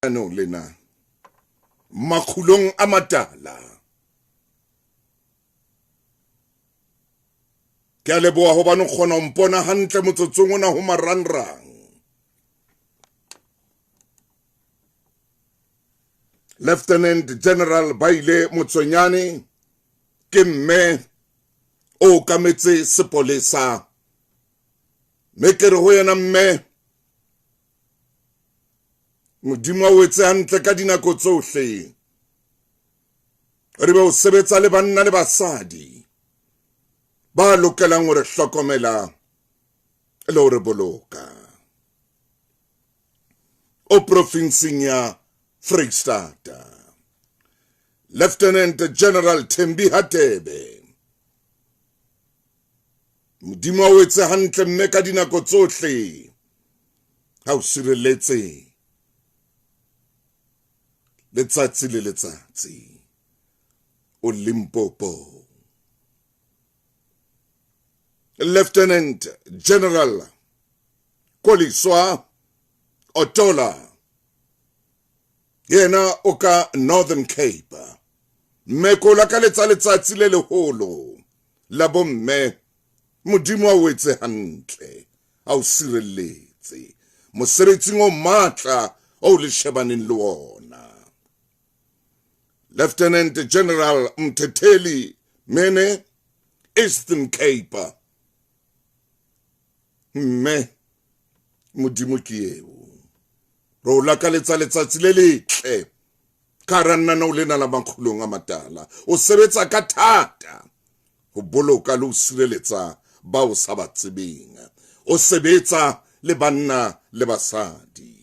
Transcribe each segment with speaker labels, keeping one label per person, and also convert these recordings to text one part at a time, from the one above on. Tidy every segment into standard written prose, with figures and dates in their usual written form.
Speaker 1: Ano lena makhulong a matala ke a leboha hobane o kgona ho mpona hantle motsotsong ona ho marangrang. Lieutenant General Baile Motsonyane ke mme o kametse sepolesa mme ke re ho yena mme Modimo a o etse hantle ka dinako tsohle re be o sebetsa le banna le basadi ba lokelang hore hlokomela le hore boloka o provinsing ya Freistata. Lieutenant General Thembi Hatebe Modimo a o etse hantle mme ka dinako tsohle ha o sireletse letsatsi le letsatsi o Limpopo. Lieutenant General Koliswa Otola yena o ka Northern Cape mme ko la ka letsatsi le leholo la bomme Modimo a o etse hantle a o sireletse mosebetsing o matla o le shebaneng le wona. Lieutenant General Mthetheli Mene Eastern Cape mme Modimo ke eo ro la ka letsatsi le letle ka ranna no lena la makhulong a matala o sebetsa ka thata ho boloka le ho sireletsa ba o sa ba tsebeng o sebetsa le banna le basadi.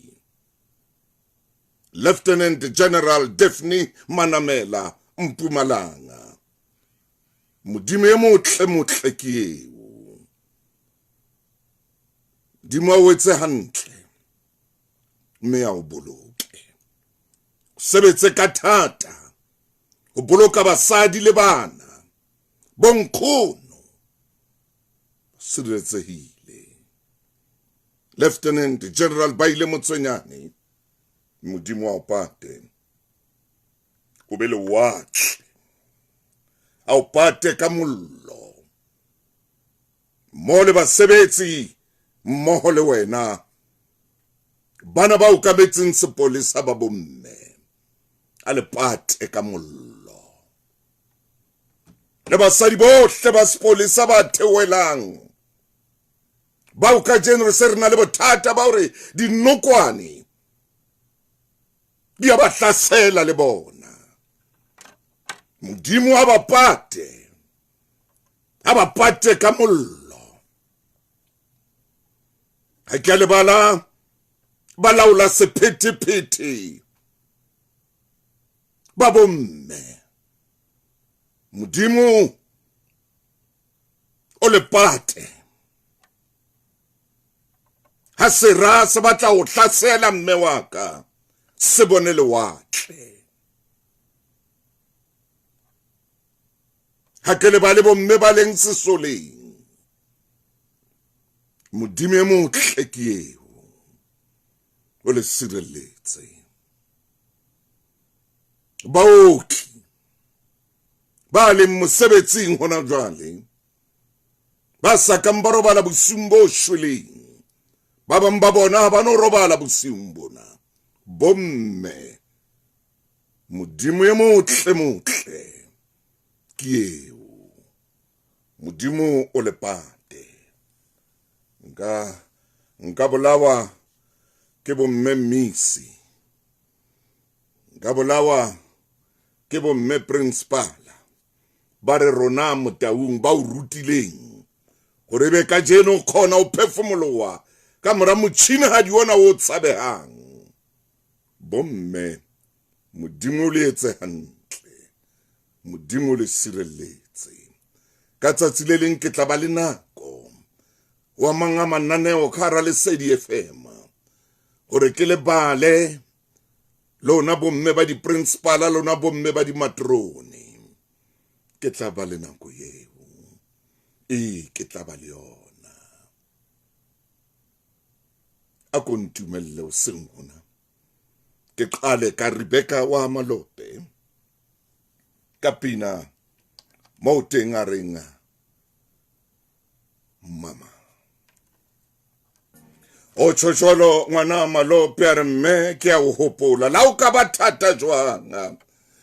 Speaker 1: Lieutenant General Daphne Manamela Mpumalanga Modimo e motle ke eo Modimo a o etse hantle mme a o boloke o sebetse ka thata ho boloka basadi le bana bonkgono sireletsehile. Lieutenant General Baile Motsonyane Modimo a o pate o be le watle a o pate ka mollo mo le basebetsi mmoho le wena bana ba o kametseng sepolesa ba bomme a le pate ka mollo le basadi bohle ba sepolesa ba thewelang ba o ka jeno re se re na le bothata ba hore dinokwane di a ba hlasela le bona. Modimo a ba pate ka mollo ha ke a lebala ba laola sephethephethe ba bomme Modimo o le pate ha sera se batla ho hlasela mme wa ka se bone lewatle ha ke le ba le bomme ba leng sesoleng Modimo e motle ke eo o le sireletse baoki ba leng mosebetsing hona jwale ba sa kang ba robala bosiung bo shweleng ba bang ba bona ba no robala bosiung bona bomme Modimo e motle ke eo Modimo o le pate nka bolawa ke bomme Misi nka bolawa ke bomme principala ba re rona Motaung ba o rutileng gore be ka jeno khona o phefumolowa ka mora motšhini ha di ona o tsabehang bomme Modimo le etse hantle Modimo le sireletse ka tsatsi le leng ke tla ba le nako wa manga mananeo khara le Sedi FM gore ke le bale lona bomme ba di principala lona bomme ba di matrone ke tla ba le nako eo ke tla ba le yona a kontumelle o seng hona ke qale ka Rebecca wa Malope ka pina mo teng a reng mama o tsholo ngwana Malope a re mme ke a o hopola la o ka ba thata jwang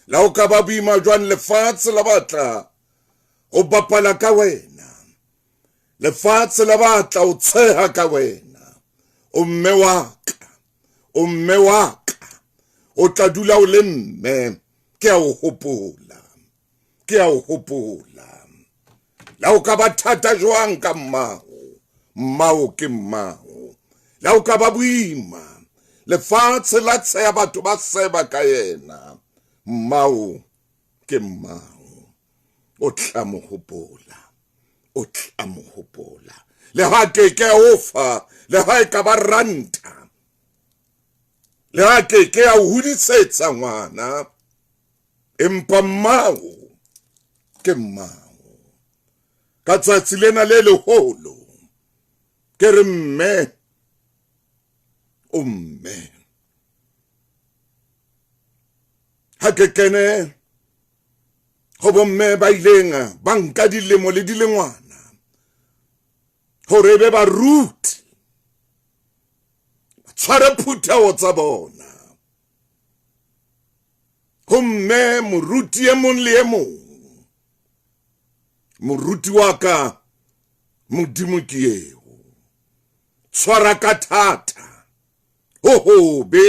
Speaker 1: la o ka ba boima jwang lefatshe la batla o bapala ka wena lefatshe la batla o tsheha ka wena o mme wa ka o tla dula o le mme ke a o hopola la o ka ba thata jwang ka mmao ke mmao la o ka ba boima lefatshe la tsheha batho ba seba ka yena mmao ke mmao o tla mo hopola le ha ke ofa le ha e ka ba ranta le ha ke a hudisetsa ngwana empa mmao ke mmao ka tsatsi lena le leholo ke re mme o mme ha ke kene ho bomme ba ileng ba nka dilemo le dilengwana hore be ba ruti tshware phutao tsa bona homme moruti e mong le e mong moruti wa ka modimo ke eo tshwara ka thata ho be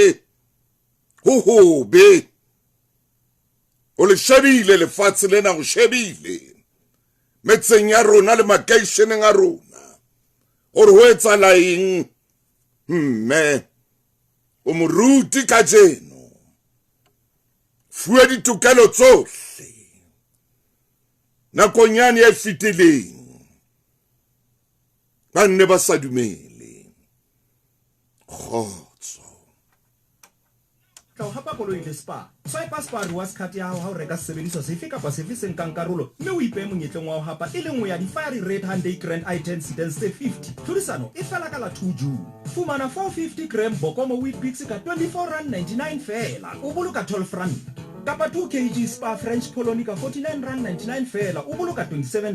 Speaker 1: o le shebile lefatshe lena o shebile metseng ya rona le makeisheneng a rona o re ho etsala eng mme o moruti ka jeno fuwe ditokelo tsohle nakong yane e fetileng ba nne ba sa dumele kgotso
Speaker 2: tla o hapa koloi le spa swipe spa rewards card ya hao ha o reka sebediswa sefe kapa sefe se nkang karolo mme o ipe monyetleng wa ho hapa e le nngwe ya di-fiery red Hyundai Grand i10 sedans tse 50 tlhodisano e fela ka la 2 June fumana 450 gram bokomo wheat bix ka R24.99 fela o boloka R12 kapa 2 kg spa French polony ka R49.99 fela o boloka R27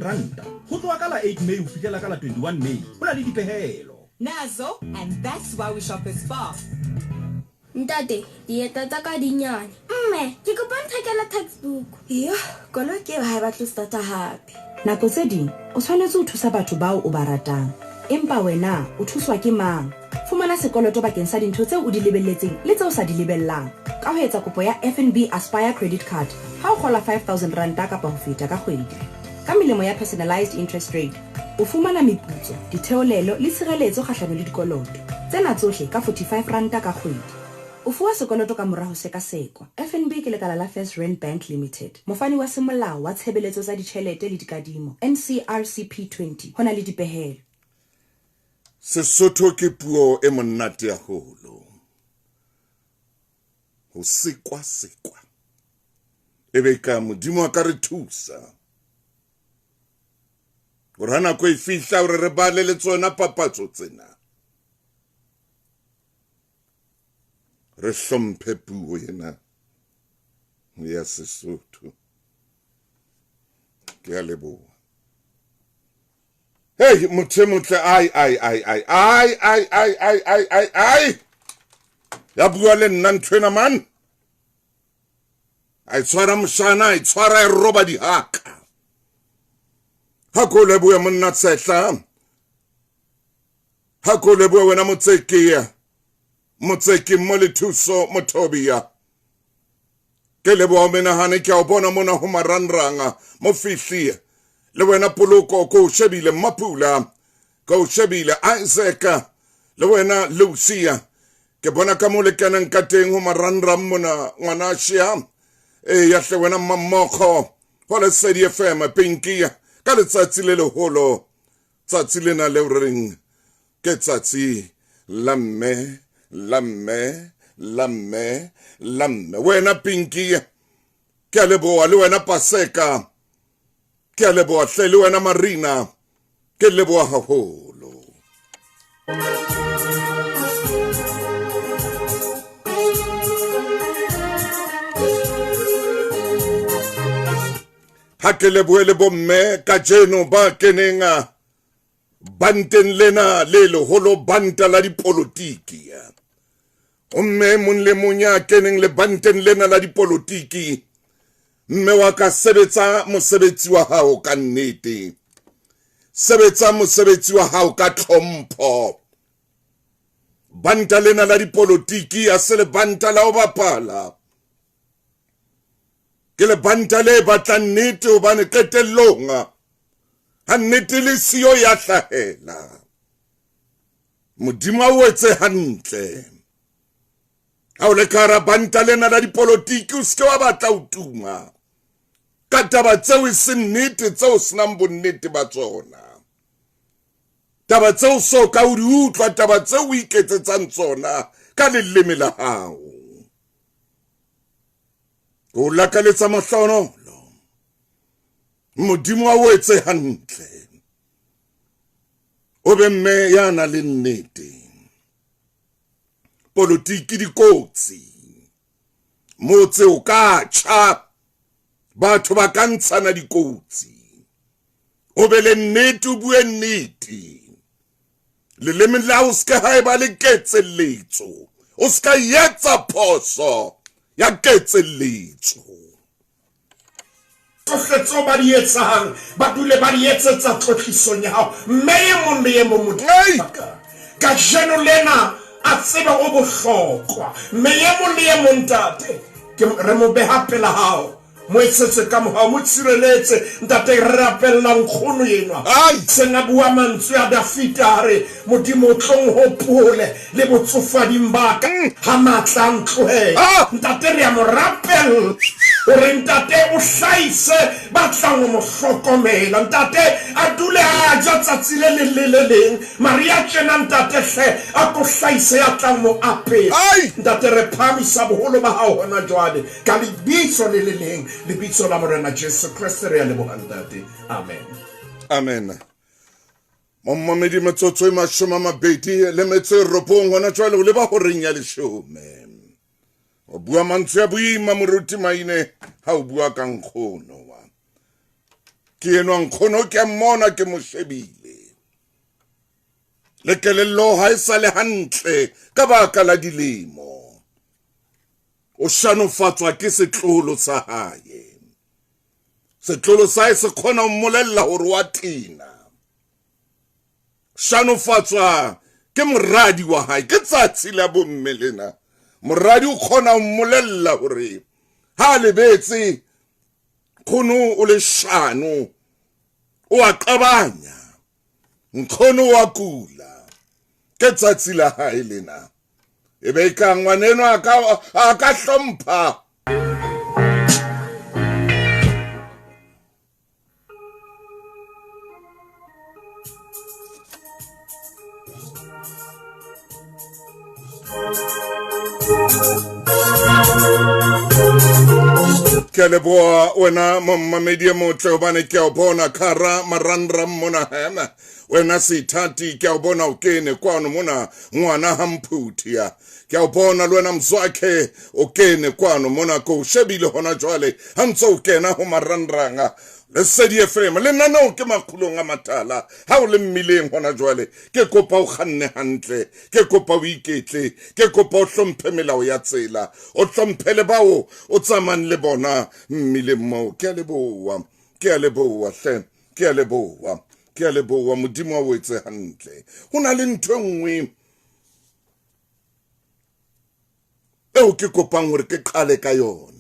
Speaker 2: ho tloha ka la 8 May ho fihlela ka la 21 May ho na le dipehelo
Speaker 3: nazo and that's why we shop at Spar.
Speaker 4: Ntate, dieta tsa ka dinyane. Mme, ke kopa nthekela textbook.
Speaker 5: Iyo, koloi ke ha e batla starta hape. Nako tse ding, o tshwanetse o thusa batho bao o ba ratang. Empa wena, o thuswa ke mang? Fumana sekoloto bakeng sa dintho tseo o di lebelletseng le tseo sa di lebellang. Ka ho etsa kopo ya FNB Aspire Credit Card, ha o kgola R5,000 kapa ho feta ka kgwedi. Ka melemo ya personalized interest rate, o fumana meputso, ditheolelo le tshireletso kgahlano le dikoloto. Tsena tsohle ka R45 ka kgwedi. O fuwa sekoloto ka mora ho sekasekwa. FNB ke lekala la First Rand Bank Limited. Mofani wa semolao wa tshebeletso tsa ditjhelete le dikadimo, NCRCP 20. Hona le dipehelo.
Speaker 1: Sesotho ke puo e monate haholo. Ho sekwa. Ebe ka modimo a ka re thusa. Gorana ko e fihla hore re bale le tsona papatso tsena. Re hlomphe puo ena ya Sesotho. Ke a leboha. Hey, motle ai. Ya bua le nna nthwena man. Ai tshwara moshana, ai tshwara e roba di haka. Ha ko leboha monna tsetla. Ha ko leboha wena motseki mo le thuso Mothobia. Ke leboha menahane ke a bona mona ho maranranga mo fihlie. Le wena Poloko ko shebile Mapula, ko shebile Isaac, le wena Lucia. Ke bona ka mo le kenang ka teng ho maranrang mona ngwana Shia. Ya hle wena Mamoko, ho le Sedi FM Pinky, ka letsatsi le leholo. Tsatsi lena le reng ke tsatsi lamme. Wena Pinky, ke a leboha le wena Paseka. Ke a leboha hle le wena Marina. Ke leboha haholo. ha ke leboele bomme ka jeno ba kenenga banten lena le leholo banta la dipolotiki omme mon le monya keneng le banten lena la dipolotiki mme wa ka sebetsa mosebetsi wa hao ka nnete sebetsa mosebetsi wa hao ka tlhompho banta lena la dipolotiki a se le banta la ho bapala ke le banta le batla nnete hobane qetellong ha nnete le siyo ya hlahela modimo a o etse hantle ha o le kara banta lena la dipolotiki o ske wa batla o tuma ka taba tseo e se nnete tseo senang bonnete ba tsona taba tseo so ka o di utlwa taba tseo o iketsetsang tsona ka leleme la hao o lakaletsa mohlonolo modimo a o etse hantle o be mme ya na le nnete politiki dikotsi motse o ka tjha batho ba ka ntshana dikotsi o be le nnete o bue nnete leleme la o ska haeba le ketseletso o ska yetsa phoso ya ketseletso
Speaker 2: tsohletso ba di etsang ba dule ba di etsetsa tlotlisong ya hao mme e mong le e mong ka jeno lena a tseba o bohlokwa mme e mong le e mong tate ke re mo beha pela hao mo etsetse ka mohao mo tshireletse ntate re rapella nkgono enwa senga bua mantswe a Dafita re modimo tlong hopole le botsofading ba ka ha matla ntlohela ntate re a mo rapella ore ntate o hlaise ba tlang mo hlokomela ntate a dule a ja tsatsi le leng Maria tjena ntate hle a ko hlaise ya tlang mo apela ntate re phamisa boholo ba hao hona jwale ka lebitso le leng lebitso la morena Jesu Kriste re a lebohang ntate amen
Speaker 1: amen Momamedi metsotso e 20 le metso robong hona jwale o leba ho reng ya leshome o bua mantswe a boima moruti maine ha o bua ka nkgono wa ke enwa nkgono ke mmona ke mo shebile le kelello ha isa le hantle ka baka la dilemo o shanofatswa ke setlolo sa hae setlolo sa hae se khona o mmolella hore wa tina shanofatswa ke moradi wa hae ke tsatsi la bomme lena moradi o khona o mmolella hore ha lebetse khono o le shano o a qabanya nkhono wa kula ke tsatsi la hae lena ebe ka ngwaneno aka hlompha ke leboa wena mamamedi motle hobane ke o bona khara marandra mona hema wena sithati ke o bona o kene kwano mona ngwana hamphuthia ke o bona le wena mzwakhe o kene kwano mona ko shebile hona jwale ha ntso o kena ho marandrang le sedi FM le nana o ke makgulong a matala ha o le mmileng hona jwale ke kopa o kganne hantle ke kopa o iketle ke kopa o hlomphe melao ya tsela o hlomphele bao o tsamang le bona mmileng mo ke a leboa hle ke a leboa modimo wa o etse hantle hona le ntho engwe eo ke kopang hore ke qale ka yona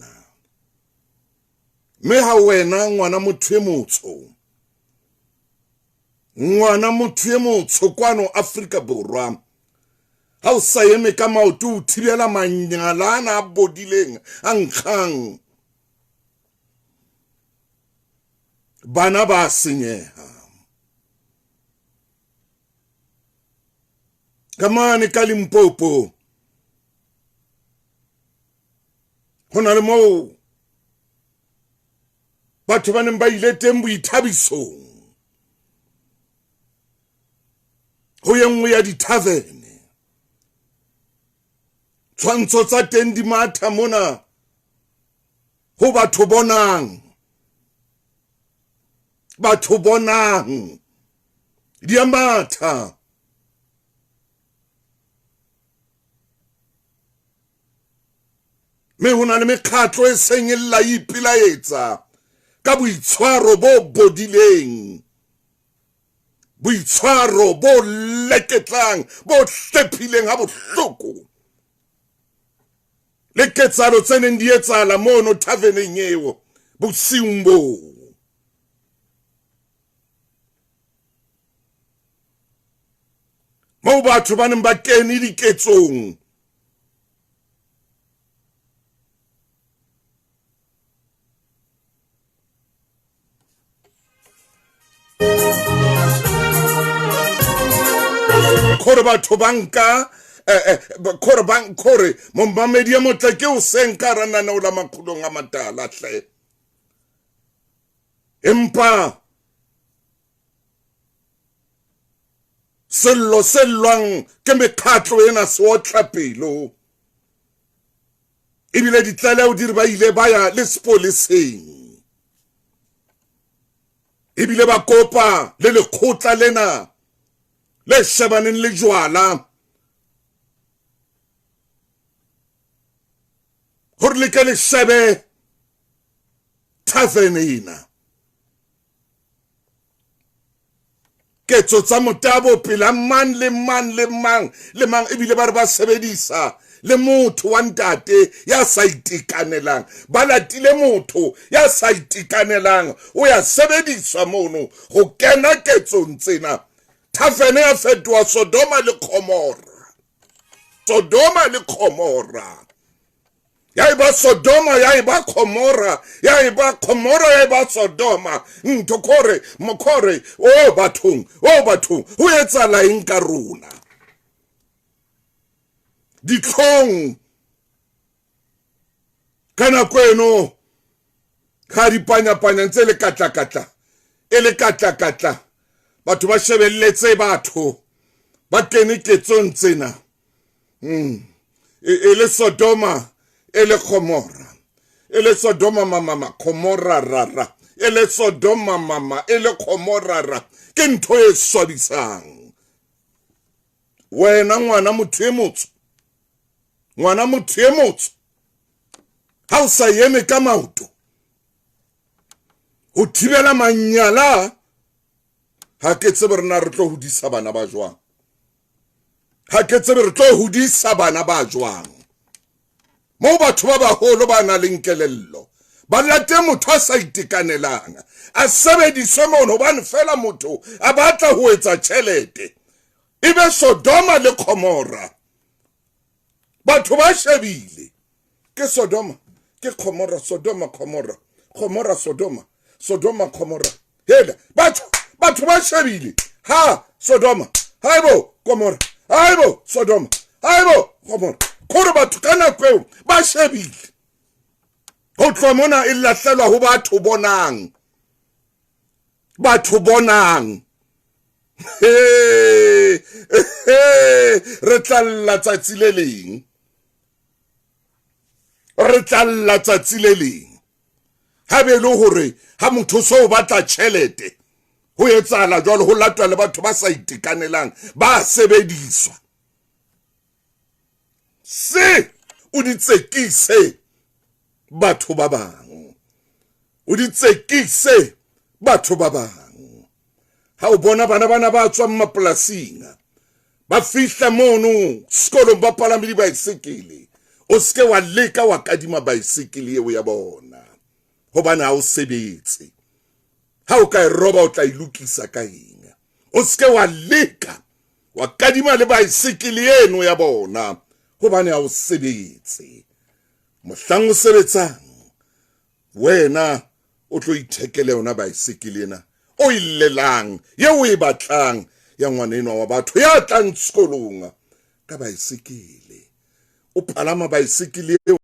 Speaker 1: me ha wena ngwana motho e motsho kwano Afrika Borwa ha o sa eme ka maoto o thibela manyalana a bodileng a nkgang bana ba senyeha kamane ka Limpopo hona le mo batho ba neng ba ile teng boithabisong ho yengwe ya dithavene tshwantsho tsa teng di matha mona ho batho bonang batho bonang di a matha. Me hona le mekgatlo e seng e lla ipilaetsa ka boitshwaro bo bodileng, boitshwaro bo leketlang, bo hlephileng ha bohloko, le ketsalo tse neng di etsala mono taverneng eo bosiung boo. Moo batho ba neng ba kene diketsong kore batho banka kore mombamedi ya motle ke o senka ranana o la makhulong a matala hle. Empa sello sellwang ke mekhatlo ena se otla pelo, ebile ditlaleho di re ba ile ba ya le sepoleseng, ebile ba kopa le lekgotla lena le shebaneng le jwala hore le ke le shebe tavern ena. Ketso tsa motabo pela man le mang ebile ba re ba sebedisa le motho wa ntate ya sa itekanelang, ba latile motho ya sa itekanelang o ya sebediswa mono go kena ketsong tsena. Tavern ya fetoa Sodoma le Gomora, Sodoma le Gomora, ya iba Sodoma, ya iba Gomora, ya iba Gomora, ya iba Sodoma. Ntokore mokore o bathong ho etsala eng ka rona ditlhong kana kweno ga dipanyapanya ntse le katla e le katla batho ba shebelletse batho ba kene ketsong tsena e le Sodoma e le Gomora, e le Sodoma mama Gomora rara, e le Sodoma mama e le Gomora rara. Ke ntho e swabisang. Wena ngwana motho e motho ha o sa eme ka maoto ho thibela manyala, ha ke tsebe rena re tlo hodisa bana ba jwang, ha ke tsebe re tlo hodisa bana ba jwang. Mo batho ba baholo ba na le nkelello, ba late motho a sa itekanelang, a sebediswe mono hobane fela motho a batla ho etsa tjhelete. Ebe Sodoma le Gomora batho ba shebile ke Sodoma ke Gomora, Sodoma Gomora, Gomora Sodoma, Sodoma Gomora. Hela batho ba shebile ha Sodoma, haibo Gomora, haibo Sodoma, haibo Gomora. Kore batho kana kweo ba shebile ho tloha mona e lahlelwa ho batho bonang. Re tlalla tsatsi le leng ha be le hore ha motho so batla tjhelete ho etsala jwalo, ho latwa le batho ba sa itekanelang, ba sebediswa. Se o di tsekise batho ba bang, o di tsekise batho ba bang. Ha o bona bana ba tswa mapolasing ba fihla mono sekolong ba palame di baesekele, o ske wa leka wa kadima baesekele eo ya bona hobane ha o sebetse. Ha o ka e roba o tla ilukisa ka eng? O ske wa leka wa kadima le baesekele eno ya bona hobane ha o sebetse. Mohlang o sebetsang wena o tlo ithekele yona baesekele ena o illelang yeo e batlang ya ngwanenwa wa batho ya tlang sekolong ka baesekele. O palama baesekele eo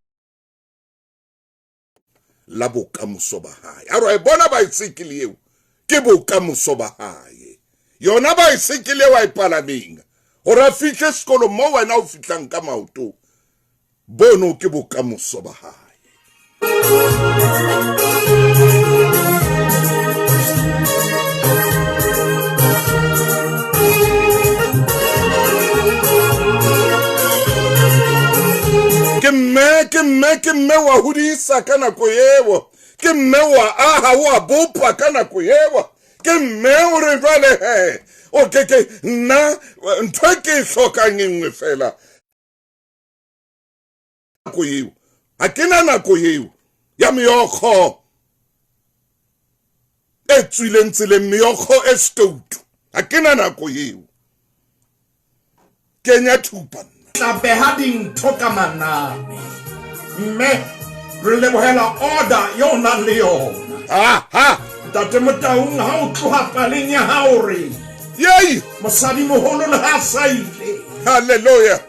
Speaker 1: la bokamoso ba hae. A re bona baesekele eo ke bokamoso ba hae. Yona baesekele wa e palameng hore a fihle sekolong mo wena o fihlang ka maoto, bono ke bokamoso ba hae. ke mme wa hodisa ka nako eo, ke mme wa aha wa bopa ka nako eo, ke mme o re jwale he o ke nna ntho ke hlokang engwe fela nako eo, a ke na nako eo ya meokgo e tswileng tseleng, meokgo e stoutu, a ke na nako eo. Kenya thupa
Speaker 2: tla beha dintho ka manane, mme re lebohela order yo nang le yona. Ntate Motaung ha o tloha paleng ya hao re
Speaker 1: yei
Speaker 2: mosadi moholo le ha sa ile.
Speaker 1: hallelujah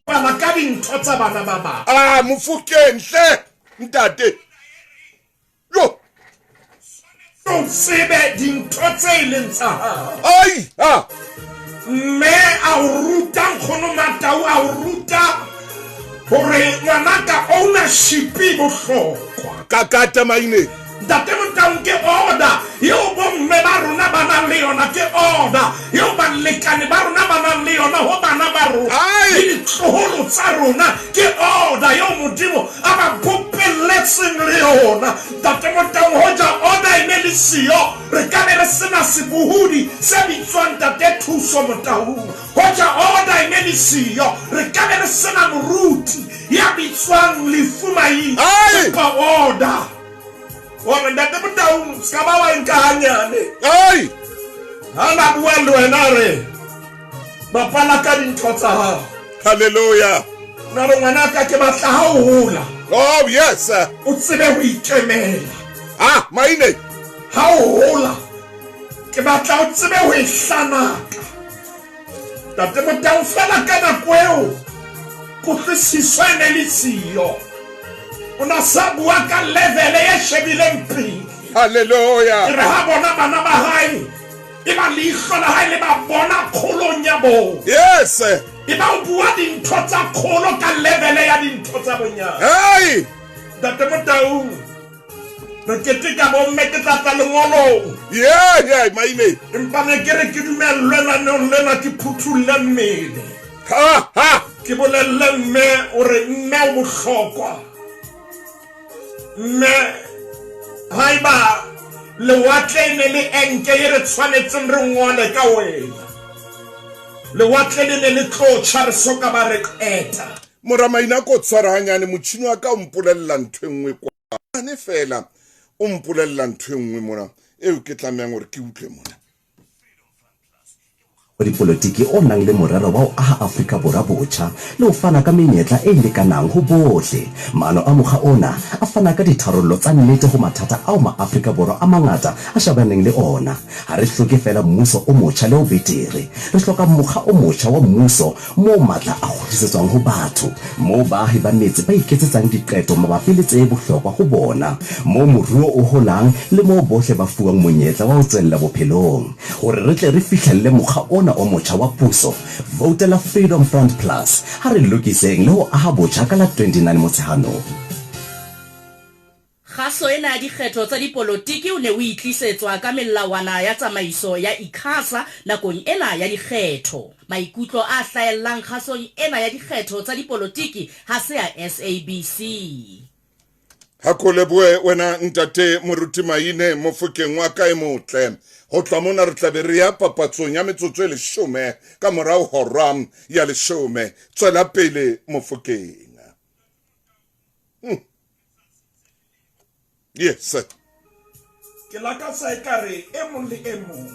Speaker 2: Bana ka dintho tsa bana ba ba.
Speaker 1: Mofokeng hle ntate yo
Speaker 2: O tsebe dintho tse ileng tsa hao.
Speaker 1: ai
Speaker 2: Mme a o ruta nkgono Matau, a o ruta hore ngwanaka ownership e bohlokwa.
Speaker 1: kakata maine
Speaker 2: Ntate Motaung ke order yo bomme ba rona ba nang le yona, ke order yo balekane ba rona ba nang le yona ho bana ba rona le ditloholo tsa rona, ke order yo modimo a ba bopelletseng le yona. Ntate Motaung hoja order e ne le siyo, re ka be re sena sebohodi se bitswang Ntate Thuso Motaung. Hoja order e ne le siyo, re ka be re sena moruti ya bitswang Lefumaine ka order. Ora Ntate Motaung ska ba wa nkanyane
Speaker 1: ai
Speaker 2: hana bua le wena re ba pala ka dintho tsa hao.
Speaker 1: hallelujah
Speaker 2: Na re ngwana ka ke batla ha o hola,
Speaker 1: oh yes
Speaker 2: o tsebe ho ikemela.
Speaker 1: maine
Speaker 2: Ha o hola ke batla o tsebe ho ihlanaka. Ntate Motaung fela ka nako eo kutlwisiso e ne le siyo, ona sa bua ka level e shebileng pele.
Speaker 1: hallelujah
Speaker 2: Re ha bona bana ba hae e ba leihlo la hae le ba bona kgolong ya bona,
Speaker 1: yes
Speaker 2: e ba o bua dintho tsa kgolo ka level ya dintho tsa bonyana.
Speaker 1: ai
Speaker 2: Ntate Motaung re keteka bomme ke tla lengolong,
Speaker 1: yeah maine
Speaker 2: empa ne ke re ke dumellwe naneong lena ke phuthulle mmele, ke bolelle mme o re mme o bohlokwa. Mme haiba lewatle ne le enke e re tshwanetseng re ngole ka wena, lewatle le ne le tlotsha re soka ba re qeta.
Speaker 1: moramaina ko tshwara hanyane motšhini wa ka o mpolella ntho engwe kwa ne fela o mpolella ntho engwe mona eo ke tlameang gore ke utlwe mona.
Speaker 6: Dipolotiki o nang le morero wa ho aha Afrika Borwa botjha le ho fana ka menyetla e lekanang ho bohle. Maano a mokga ona a fana ka ditharollo tsa nnete ho mathata ao ma-Afrika Borwa a mangata a shabaneng le ona. Ha re hloke fela mmuso o motjha le o betere, re hloka mokga o motjha wa mmuso moo matla a kgutlisetswang ho batho, moo baahi ba metse ba iketsetsang diqeto mabapi le tse bohlokwa ho bona, moo moruo o holang le moo bohle ba fuwang monyetla wa ho tswella bophelong. Hore re tle re fihlelle mokga ona o motjha wa puso, voutela Freedom Front Plus ha re lokiseng le ho aha botjha ka la 29 Motsheanong.
Speaker 7: Kgaso ena ya dikgetho tsa dipolotiki o ne o itlisetswa ka melawana ya tsamaiso ya ICASA nakong ena ya dikgetho. Maikutlo a hlaellang khasong ena ya dikgetho tsa dipolotiki ha se ya SABC.
Speaker 1: Hakoleboe wena ntate moruti Maine Mofokeng wa ka e motle. Ho tla mona re tla be re ya papatsong ya metsotso e 10 ka morao hora ya 10. Tswela pele Mofokeng. Yes.
Speaker 2: Ke la ka sa ekare e mong le e mong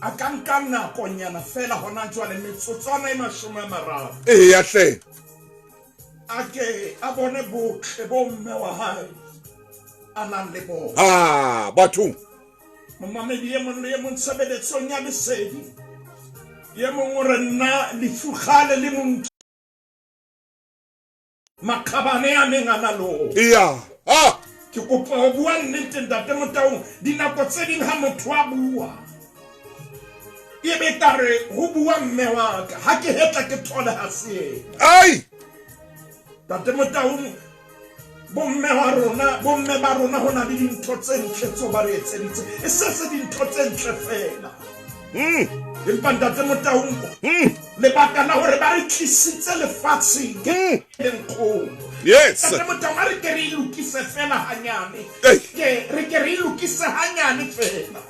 Speaker 2: a ka nka nakonyana fela hona jwale metsotswana e 30
Speaker 1: ya hle
Speaker 2: ake a bone botle bo mme wa hae a nang le bona.
Speaker 1: batho
Speaker 2: Mamamedi ye mong le ye mong tshebeletsong ya lesedi, ye mong o re nna lefukgale le mong makgabane a neng a na lo. Ke kopa ho bua nnete ntate Motaung, dinako tse ding ha motho a bua e be tare ho bua mme wa ka, ha ke hetla ke thole ha se ntate Motaung. Bomme ba rona ho na le dintho tse ntle tso ba re etseditse, e se dintho tse ntle fela. empa ntate Motaung lebaka la hore ba re tlisitse lefatsheng ke lenkgolo.
Speaker 1: Yes.
Speaker 2: Ntate Motaung a re ke re lokise fela hanyane.
Speaker 1: Hey.
Speaker 2: Re ke re lokise hanyane fela.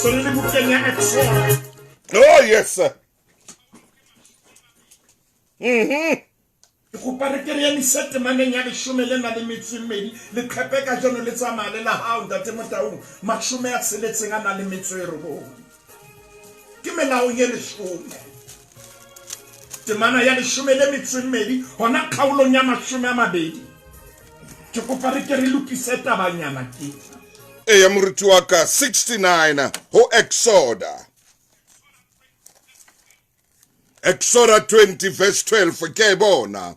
Speaker 2: So le bukeng ya Exodus.
Speaker 1: Oh, yes, sir.
Speaker 2: Go pare ke re emisetse maneng ya 12 le qhepe ka jeno le tsamale la hao ntate Motaung mashume a seletseng a na le metswero. Ke melao ye 10. Temana ya 12 hona kgaolong ya 20. Ke go pare ke re lokise tabanyana ke.
Speaker 1: Ya moruti wa ka 69 ho Exodus. Exodus 20 verse 12 ke bona.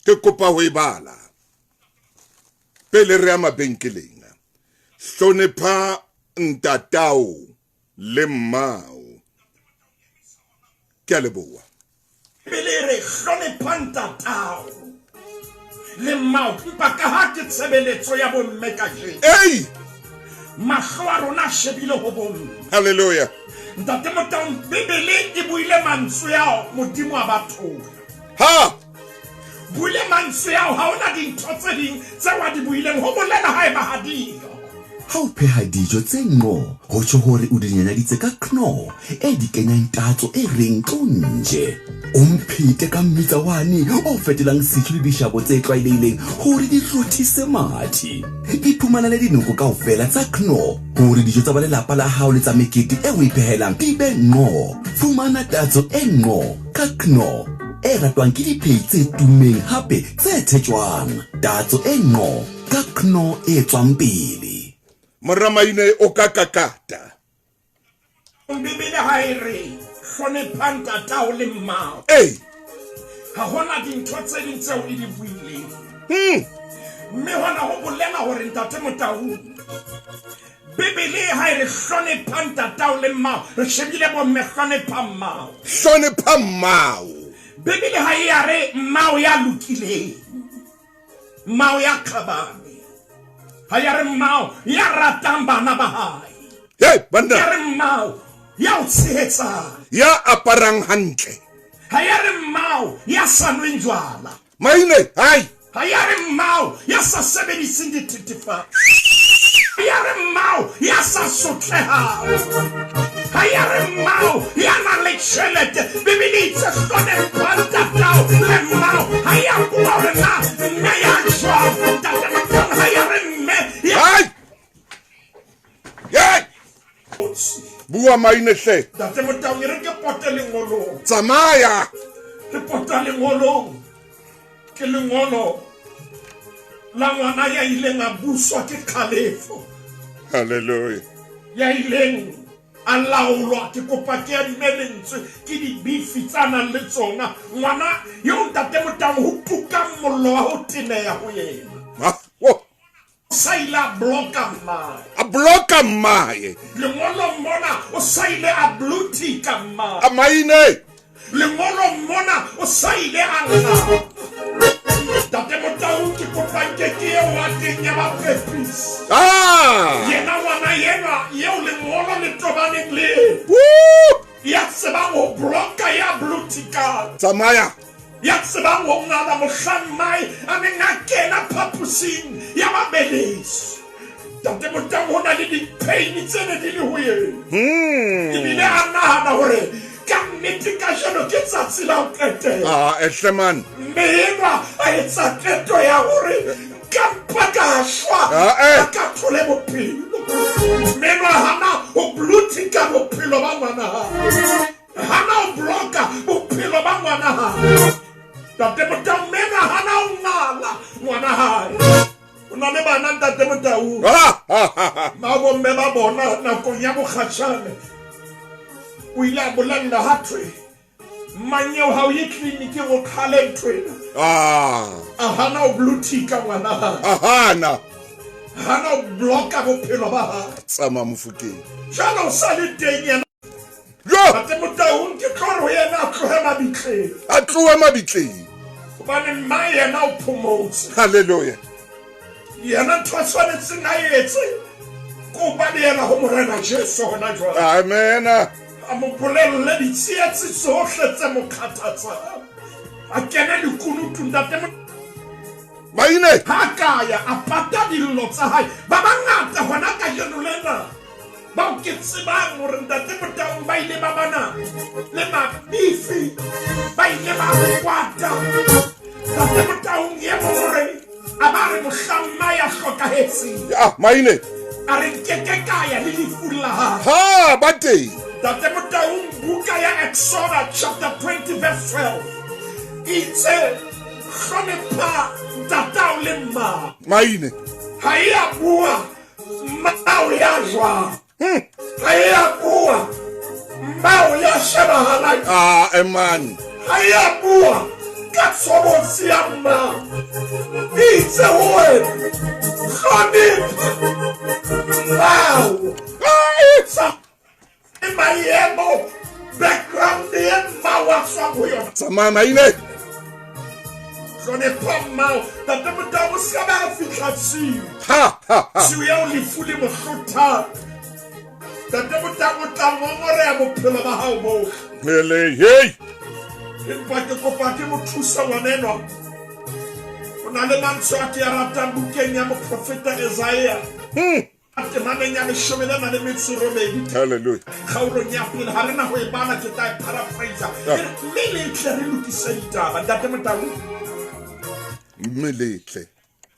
Speaker 1: Ke kopa ho ibala. Pele re ya mabenkeleng. Hlonepha ntatao le mmao. Ke a leboha.
Speaker 2: Pele re hlonepha ntatao le mmao mpa ka ha ke tshebeletso ya bomme ka jeno.
Speaker 1: Hey!
Speaker 2: Mahlo a rona shebile ho bomme.
Speaker 1: Hallelujah.
Speaker 2: Ntate Motaung Bibele e buile mantswe ya Modimo a batho.
Speaker 1: Ha!
Speaker 2: Buile mantswe ya ha ona dintho tse ding tse wa di buileng ho bolela ha e ba hadiyo.
Speaker 6: Ha o pheha dijo tse nqo ho tjho hore o di nyanyaditse ka Knorr e di kenyang tatso e reng tlonje. O mphete ka mmitsawane o fetelang setho le dishabo tse tlwaelehileng hore di rothise mathe. Iphumana le dinoko kaofela tsa Knorr hore dijo tsa ba lelapa la hao le tsa mekete e o e phehelang di be nqo. Fumana tatso e nqo ka Knorr e ratwang ke diphehi tse tummeng hape tse thetjwang. Tatso e nqo ka Knorr e tswang pele.
Speaker 1: Moramaine o ka kakata.
Speaker 2: Bibele ha e re hlonepha ntatao le mmao.
Speaker 1: Hey!
Speaker 2: Ha hona dintho tse ding tseo e di buileng. Mme hona ho bolela hore ntate Motaung Bibele ha e re hlonepha ntatao le mmao re shebile bomme hlonepha mmao.
Speaker 1: Hlonepha mmao.
Speaker 2: Bibele ha e ya re mmao ya lokileng. Mmao ya khabane. Ha ya re mmao ya ratang bana ba hae.
Speaker 1: Hey,
Speaker 2: Ya
Speaker 1: banda.
Speaker 2: re mmao ya o tshehetsa.
Speaker 1: Ya aparang hantle.
Speaker 2: Ha ya re mmao ya sa nweng jwala.
Speaker 1: Maine, hai.
Speaker 2: Ha ya re mmao ya sa sebediseng dithethefatsi. Ha ya re mmao ya sa sotlehang. Ha ya re mmao ya nang le tjhelete. Bibele itse hlonepha ntatao le mmao. Ha ya bua hore na mme ya jwang. Ntate Motaung ha ya re mme ya
Speaker 1: Hai! Yay! Bua maine hle.
Speaker 2: Ntate Motaung re ke pote lengolong.
Speaker 1: Tsamaya.
Speaker 2: Ke pota lengolong. Ke lengolo la ngwana ya ileng a buswa ke kgalefo.
Speaker 1: Hallelujah.
Speaker 2: Ya ileng a laolwa ke kopa ke ya dimelentswe ke dibifi tsa nang le tsona. Ngwana yo ntate Motaung ho tukang mollo wa ho teneya ho yena.
Speaker 1: Ha? Wo.
Speaker 2: Sa ile a bloka mmae.
Speaker 1: A bloka mmae.
Speaker 2: Lengolo mona o sa ile a blutika mmae.
Speaker 1: A maine.
Speaker 2: Lengolo mona o sa ile a nna. Ntate Motaung ke kopa ke ye wa teng ya bapepisi.
Speaker 1: Ah!
Speaker 2: Yena ngwana yena yeo lengolo le tobaneng le.
Speaker 1: Woo!
Speaker 2: Ya tsebang ho bloka ya blutika.
Speaker 1: Tsamaya.
Speaker 2: Ya tsebang ho ngala mohlang mai a neng a kena phaposing ya babeleso. Ntate Motaung ho na le di-pain tsene di le ho yena. Ebile a nahana hore ka nnete ka jeno ke tsatsi la ho qetela.
Speaker 1: Ah, Esleman.
Speaker 2: Mme enwa a etsa qeto ya hore ka mpa ka shwa
Speaker 1: Ah,
Speaker 2: a ka thole bophelo. Mme enwa hana ho blutika bophelo ba ngwana hae. Hana ho bloka bophelo ba ngwana hae. Ntate Motaung mena hana ho ngala ngwana hae. O na le bana Ntate Motaung. Ba bomme ba bona nakong ya bokgatjhane. O ile a bolella ha thwe mmanyeo ha o ye clinic go qhale nthwena. A hana ho blutika ngwana hae.
Speaker 1: Ahana.
Speaker 2: Hana ho bloka bophelo ba hae.
Speaker 1: Tsama mofukeng.
Speaker 2: Jalo o sa le teng yena.
Speaker 1: Yo!
Speaker 2: Ntate Motaung ke tlo re yena a tlohe mabitleng.
Speaker 1: A tlohe mabitleng.
Speaker 2: Hobane mmae yena o phomotse.
Speaker 1: Hallelujah.
Speaker 2: Yena ntho a tshwanetseng a etse kopa le yena ho morena Jesu hona jwale
Speaker 1: Amen.
Speaker 2: a mo bolelle ditsietsi tsohle tse mo kgathatsang a kene lekunutu ntate
Speaker 1: Maine.
Speaker 2: ha kaya a pata dillo tsa hae ba bangata hona ka jeno lena ba o ke tsebang hore ntate Motaung ba ile ba bana le mabifi ba ile ba kwata ntate Motaung ye hore a ba re mohlamma ya hlokahetse
Speaker 1: Ah, Maine.
Speaker 2: a re keke kaya le lefu la ha
Speaker 1: Ha, bate.
Speaker 2: ntate Motaung buka ya Exodus chapter 20 verse 12 itse hlompha ntatao le mma
Speaker 1: Maine.
Speaker 2: ha ya bua mmao ya jwa ha ya bua mmao ya shebahala
Speaker 1: Ah, Eman.
Speaker 2: ha ya bua ka tshobotsi ya mma itse wena hlompha mmao sa maemo background ya mma wa tswa ho yona
Speaker 1: Sama Maine.
Speaker 2: hlompha mmao ntate Motaung se ba fihla tsiu
Speaker 1: Ha, ha, ha.
Speaker 2: tsiu ya o lefu le mohlotha ntate Motaung o tla ngongoreha bophelo ba hao bohle
Speaker 1: Hele, hey.
Speaker 2: empa ke kopa ke mo thusa ngwanenwa o na le mantswe a ke a ratang bukeng ya moprofeta Isaiah a temaneng ya 18
Speaker 1: Hallelujah.
Speaker 2: kgaolong ya pele ha re na ho e bala ke tla e paraphrasa mme letle re lokise ditaba ntate Motaung
Speaker 1: Meletle.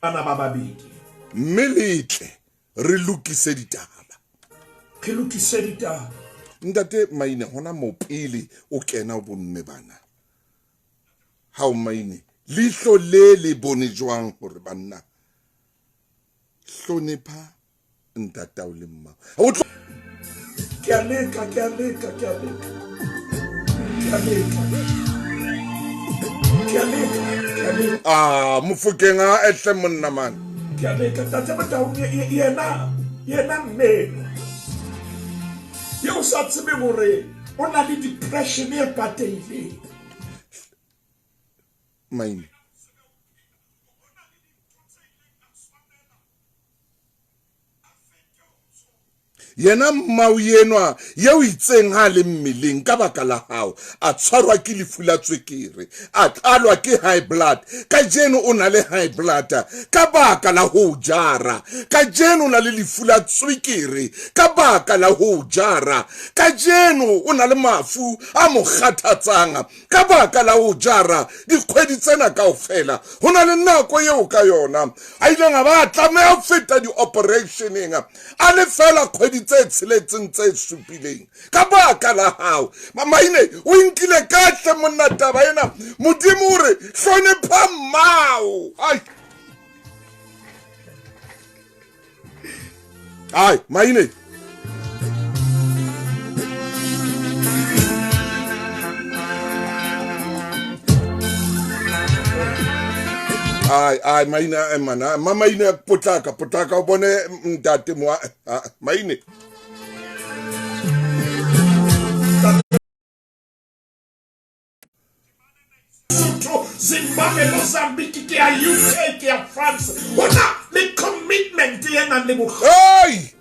Speaker 2: bana ba babedi
Speaker 1: Meletle. Re lokise ditaba.
Speaker 2: ke lokise ditaba
Speaker 1: Ntate Maine hona mo pele o kena o bomme bana. Ha o Maine. Lihlo le bone jwang hore banna. Hlonepha ntatao le mma. Ha o tlo
Speaker 2: ke a leka
Speaker 1: ah Mofokeng a ehle monna man.
Speaker 2: ke a leka ntate Motaung yena mmeno yo sa tsebe hore o na le depression e pateileng
Speaker 1: Maine. Yena mmao yenwa yeo itseng ha le mmeleng ka baka la hao a tshwarwa ke lefu la tswekere a tlalwa ke high blood ka jeno o na le high blood ka baka la ho jara ka jeno o na le lefu la tswekere ka baka la ho jara ka jeno o na le mafu a mo kgathatsang ka baka la ho jara dikgwedi tsena kaofela ho na le nako eo ka yona a ile nga ba tlameha ho feta di-operationeng a le fela kgwedi tse tsheletseng tse supileng ka baka la hao Maine o nkile kahle monna taba ena modimo hore hlonepha mmao ai Maine ai Maine emana Maine potlaka o bone ntate mo Maine
Speaker 2: Zimbabwe, Mozambique, ke a UK, ke a France bona le commitment yena le bokgoni
Speaker 1: ai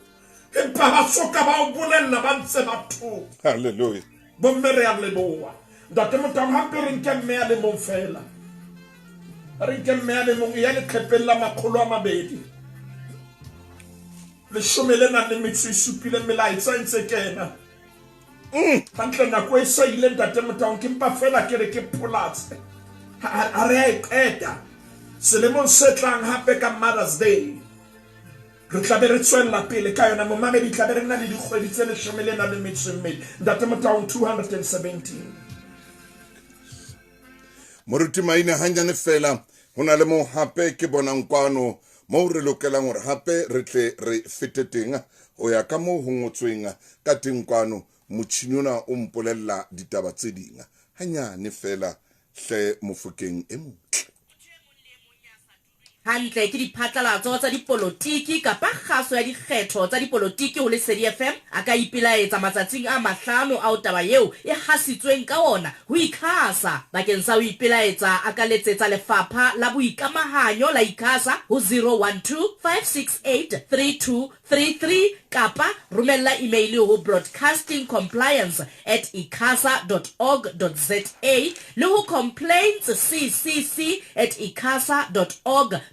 Speaker 2: empa ba soka ba o bolella ba ntse batho
Speaker 1: hallelujah
Speaker 2: bomme re a leboha ntate Motaung hampe re nke mme ya le mong fela re nke mme ya le mong ya le qhepella 200 le shomelena le metsi supile melaetsa ntse kena hantle nako e sa ile ntate Motaung ke mpa fela ke re ke polatse ha re a iqeta selemong se tlang hape ka Mother's Day re tla be re tswella pele ka yona momamedi tla be re na le dikgwedi tse 12 ntate Motaung 217
Speaker 1: moruti Maine hanyane fela hona le mo hape ke bonang kwano mo re lokelang hore hape re tle re feteteng o ya ka mo ho ngotsweng ka tinkwano motšhinona o mpolella ditaba tse ding hanyane fela hle Mofokeng e motle
Speaker 7: hantle ke diphatlalatso tsa dipolotiki kapa kgaso ya dikgetho tsa dipolotiki ho Lesedi FM a ka ipelaetsa matsatsing a 5 a taba eo e hasitsweng ka ona ho ICASA. Bakeng sa ho ipelaetsa a ka letsetsa lefapha la boikamahanyo la ICASA ho 012 568 3233 kapa romella email ho broadcastingcompliance@icasa.org.za le ho complaints@icasa.org.za.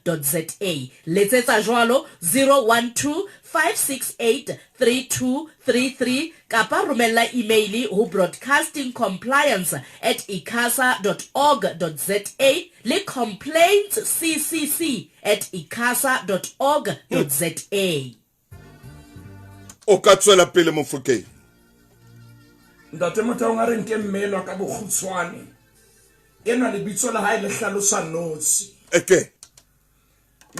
Speaker 7: Letsetsa jwalo 012 568 3233 kapa romella email ho broadcastingcompliance@icasa.org.za le complaints@icasa.org.za.
Speaker 1: O ka tswela pele Mofokeng.
Speaker 8: Ntate Motaung a re nke mmelwa ka bokgutshwane. Ena le bitso la hae le hlalosa notsi.
Speaker 1: Eke.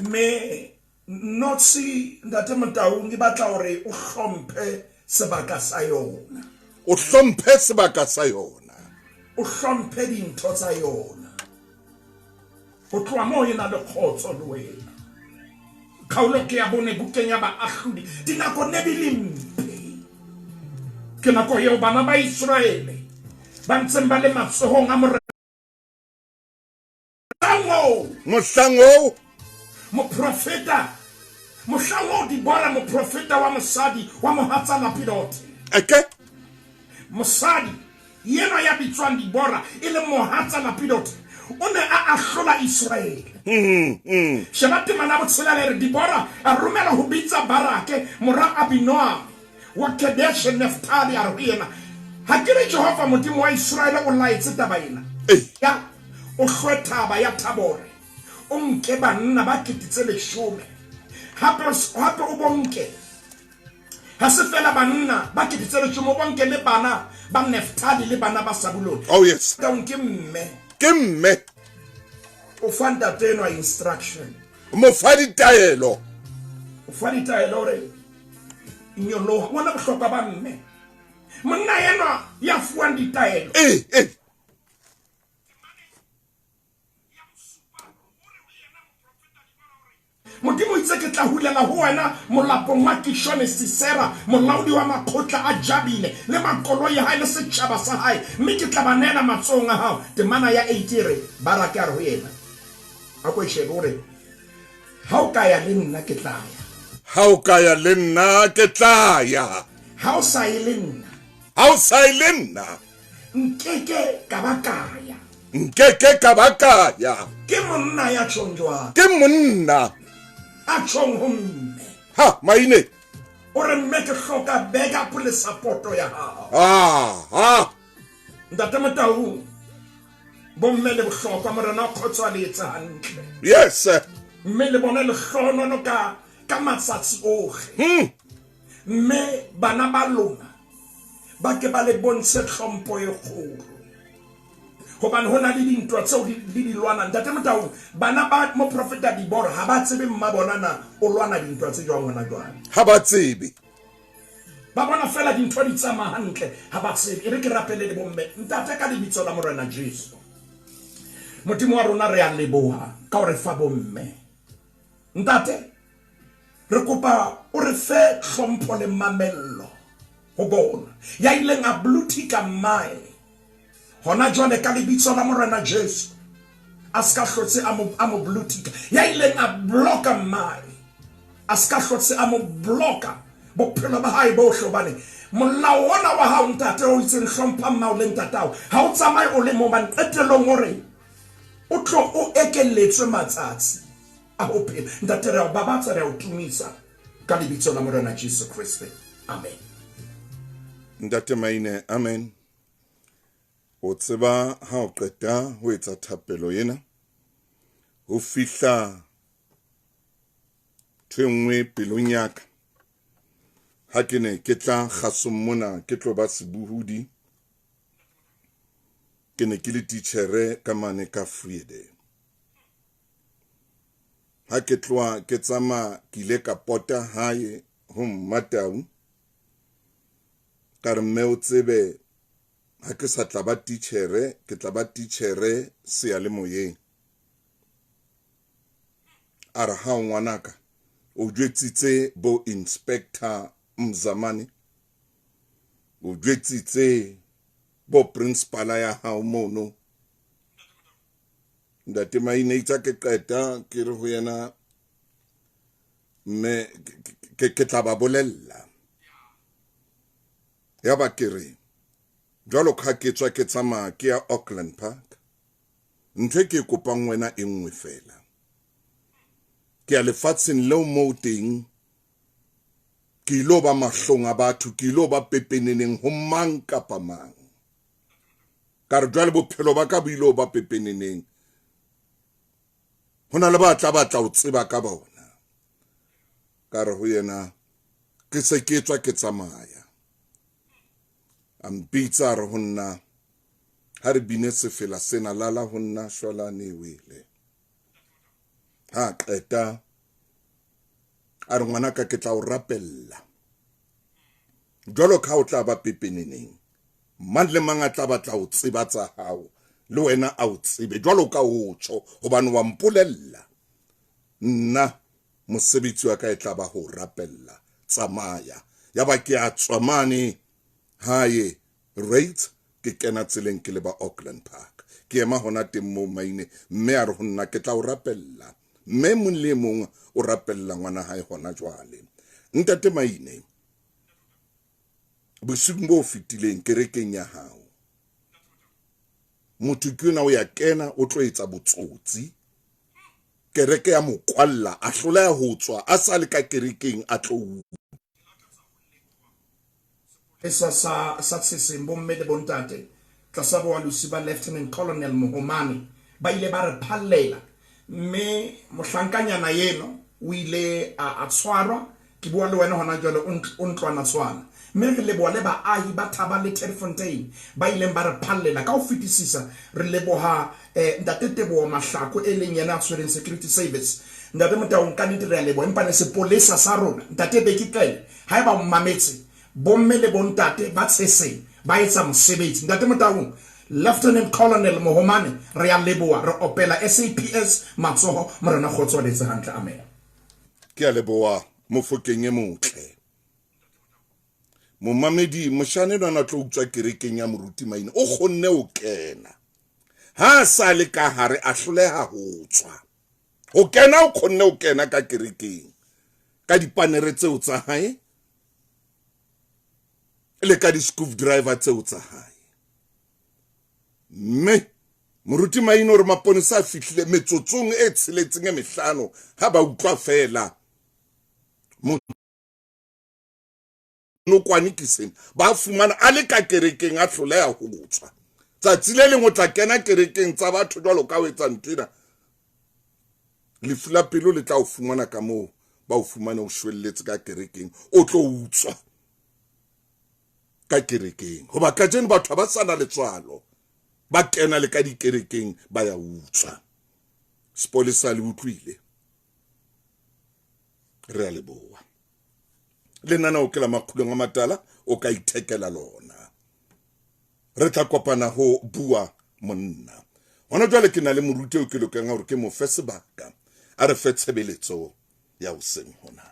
Speaker 8: Me notsi Ntate Motaung e batla hore o hlomphe sebaka sa yona.
Speaker 1: O hlomphe sebaka sa yona.
Speaker 8: O hlomphe dintho tsa yona. O tloha moo e na le kgotso le wena. Khaolo ke ya bone bukeng ya baahlodi dinako ne di le mpe. Ke nako eo bana ba Israele ba ntseng ba le matsohong a
Speaker 1: Mohlango
Speaker 8: moprofeta mohlango Dibora moprofeta wa mosadi wa mohatsa Lapidot.
Speaker 1: Eke.
Speaker 8: Mosadi yena ya bitswang Dibora e le mohatsa Lapidot o ne a ahlola Israele. Shabate mana botsela le Dibora a romela ho bitsa Barake mora Abinoam wa Kadesh Neftali a riena. Ha ke re Jehova modimo wa Israele o laetse taba ena. Ya o hlwethaba ya Tabore o nke banna ba ketitse 10 hape o bonke ha se fela banna ba ketitse 10 o bonke le bana ba Neftali le bana ba Zabuloni.
Speaker 1: Oh yes.
Speaker 8: Ka unke mme
Speaker 1: Ke mme
Speaker 8: o fanta teno instruction
Speaker 1: mo fa ditaelo.
Speaker 8: o fa ditaelo re nyolo wona bohlokwa ba mme monna yena ya fuang ditaelo. Modimo itse ke tla hulela ho wena molapong wa Kishone Sisera molaodi wa makgotla a Jabile le makolo ya hae le setjhaba sa hae mme ke tla banela matsong a hao temana ya 80 re Baraka re ho yena a ko shebore ha o ka ya le nna ke tla ya
Speaker 1: Ha o ka ya le nna ke tla ya
Speaker 8: ha o sa ile nna
Speaker 1: ha o sa ile nna
Speaker 8: nkeke ka bakaya
Speaker 1: nkeke ka bakaya
Speaker 8: ke monna ya tshonjwa
Speaker 1: ke monna
Speaker 8: a tshongomme
Speaker 1: ha maine
Speaker 8: o re mme ke hloka backup le support ya hao Ntate Motaung bomme le bohlokwa morena khotso le etsa hantle.
Speaker 1: Yes
Speaker 8: mme le bona le hlonono ka matsatsi ohle mme bana ba lona ba ke ba le bontshe tlhompho e kgolo hobane hona le dintwa tseo di lwana. Ntate Motaung bana ba mo profeta Dibora ha ba tsebe mma bonana o lwana dintwa tse jwang hona jwang
Speaker 1: ha ba tsebe
Speaker 8: ba bona fela dintwa di tsamaya hantle ha ba tsebe e re ke rapele le bomme ntate ka lebitso la morena Jesu modimo wa rona re a leboha ka hore fa bomme ntate re kopa o re fe hlompho le mamello ho bona ya ileng a blutika mai hona jwale ka lebitso la morena Jesu a ska hlotse a mo blutika ya ileng a blocka mai a ska hlotse a mo blocka bophelo ba hae bo hlobane molao ona wa hao ntate o itse hlompha mmao le ntatao ha o tsamaye o le mo ban qetelong hore o tlo o ekeletswe matsatsi a ho phela ntate re ba batsa re o tumisa ka lebitso la morena Jesu Kriste amen.
Speaker 1: Ntate Maine amen. O tseba ha o qeta ho etsa thapelo ena ho fihla thengwe pelong ya ka ha ke ne ke tla kgasong mona ke tlo ba sebuhudi ke ne ke le titjhere ka mane ka Friede ha ke tloa ke tsama ke ile ka pota hae ho Matau ka re mme o tsebe ha ke sa tla ba titjhere ke tla ba titjhere seyalemoyeng a re ha ngwanaka o jwetsitse bo Inspector Mzamani, o jwetsitse bo principal ya hao mono. Ntate Maine itsa ke qeta ke re ho yena me ke tla ba bolella ya ba ke re jwalo ka ke tswa ke tsama ke ya Auckland Park, ntwe ke kopang wena e nngwe fela, ke a lefatsheng leo mo teng ke ilo ba mahlong a batho, ke ilo ba pepeneneng ho mang kapa mang, ka re jwale bophelo ba ka bo ilo ba pepeneneng, hona le batla o tseba ka bona. Ka re ho yena ke se ke tswa ke tsamaya, a mpitsa re ho nna ha re bine sefela sena lala ho nna shwalane wele. Ha qeta a re ngwanaka ke tla o rapella, jwalo ka o tla ba pepeneneng, mang le mang a tla batla o tseba tsa hao, le wena a o tsebe jwalo ka o tsho, hobane wa mpolella. Nna mosebetsi wa ka e tla ba ho rapella, tsamaya. Ya ba ke a tswa mane hae rate ke kena tseleng ke le ba Auckland Park, ke ema hona teng mo Maine, mme a re ho nna ke tla o rapella, mme mong le mong o rapella ngwana hae hona jwale. Ntate Maine, bosiung bo fitileng kerekeng ya hao, motho ke yona o ya kena o tlo etsa botsotsi, kereke ya mokwalla a hloleha ho tswa a sa le ka kerekeng a tlo
Speaker 8: sa Tsheseng bomme le bontate tlasa bo wa Lusiba Lieutenant Colonel Mohomane ba ile ba re phallela, mme mohlankanyana yeno o ile a tshwarwa. Ke bua le wena hona jwale o ntlwana tshwana, mme re leboha le baahi ba Thaba le Terfontein ba ileng ba re phallela ka ho fetisisa. Re leboha ntate Teboho Mahlako e leng yena a tshwereng security service, ntate Motaung ka nnete re a leboha, empa ne sepolesa sa rona ntate Beki Tlele ha eba mmametse bomme le bontate ba Tsheseng ba etsa mosebetsi. Ntate Motaung, Lieutenant Colonel Mohomane re a leboha, re opela SAPS matsoho morena kgotsofaletse hantle. Amen.
Speaker 1: ke a leboha Mofokeng e motle. Momamedi moshane lwana tlo utswa kerekeng ya moruti Maine o kgonne o kena, ha sa le ka hare a hloleha ho tswa, o kena o kgonne o kena ka kerekeng ka dipanere tseo tsa hae le ka di screwdriver tseo tsa hae, mme moruti Maine o re maponesa a fihlile metsotsong e tsheletseng e mehlano ha ba utlwa fela no kwanikiseng ba fumana a le ka kerekeng a hloleha ho tswa. Tsatsi le leng o tla kena kerekeng tsa batho jwalo ka o etsa ntwena, lefu la pelo le tla o fumana ka moo ba o fumana o shwelletse ka kerekeng o tlo utswa ka kerekeng, hoba ka jeno batho ba sana letswalo ba kena le ka dikerekeng ba ya utswa. Sepolesa le utlwile, re a leboha. Le nana o kela makgulong a matala o ka ithekela lona, re tla kopana ho bua monna. Hona jwale ke na le moruti o ke lokang hore ke mo fe sebaka a re fe tshebeletso ya hoseng hona.